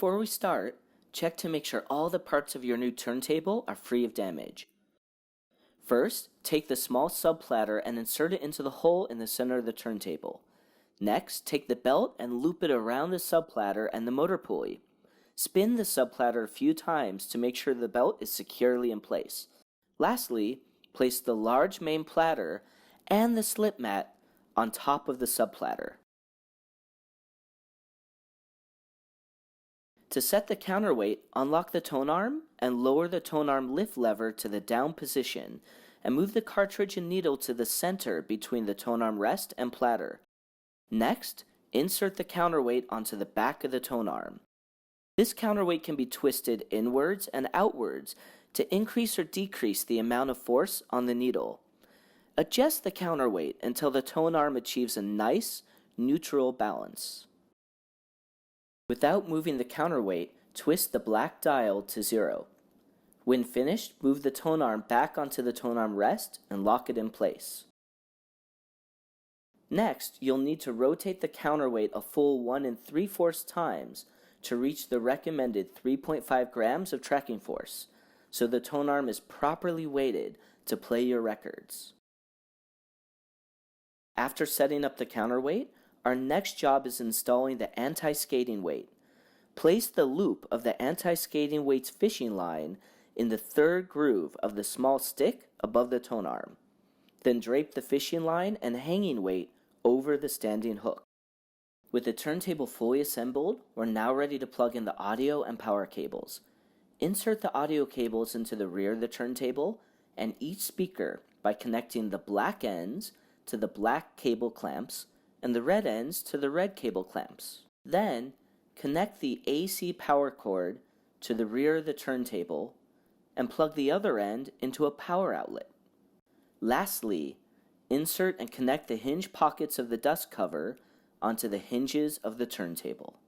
Before we start, check to make sure all the parts of your new turntable are free of damage. First, take the small subplatter and insert it into the hole in the center of the turntable. Next, take the belt and loop it around the subplatter and the motor pulley. Spin the subplatter a few times to make sure the belt is securely in place. Lastly, place the large main platter and the slip mat on top of the subplatter. To set the counterweight, unlock the tone arm and lower the tone arm lift lever to the down position and move the cartridge and needle to the center between the tone arm rest and platter. Next, insert the counterweight onto the back of the tone arm. This counterweight can be twisted inwards and outwards to increase or decrease the amount of force on the needle. Adjust the counterweight until the tone arm achieves a nice, neutral balance. Without moving the counterweight, twist the black dial to 0. When finished, move the tone arm back onto the tone arm rest and lock it in place. Next, you'll need to rotate the counterweight a full 1 3/4 times to reach the recommended 3.5 grams of tracking force, so the tone arm is properly weighted to play your records. After setting up the counterweight, our next job is installing the anti-skating weight. Place the loop of the anti-skating weight's fishing line in the third groove of the small stick above the tone arm. Then drape the fishing line and hanging weight over the standing hook. With the turntable fully assembled, we're now ready to plug in the audio and power cables. Insert the audio cables into the rear of the turntable and each speaker by connecting the black ends to the black cable clamps and the red ends to the red cable clamps. Then, connect the AC power cord to the rear of the turntable and plug the other end into a power outlet. Lastly, insert and connect the hinge pockets of the dust cover onto the hinges of the turntable.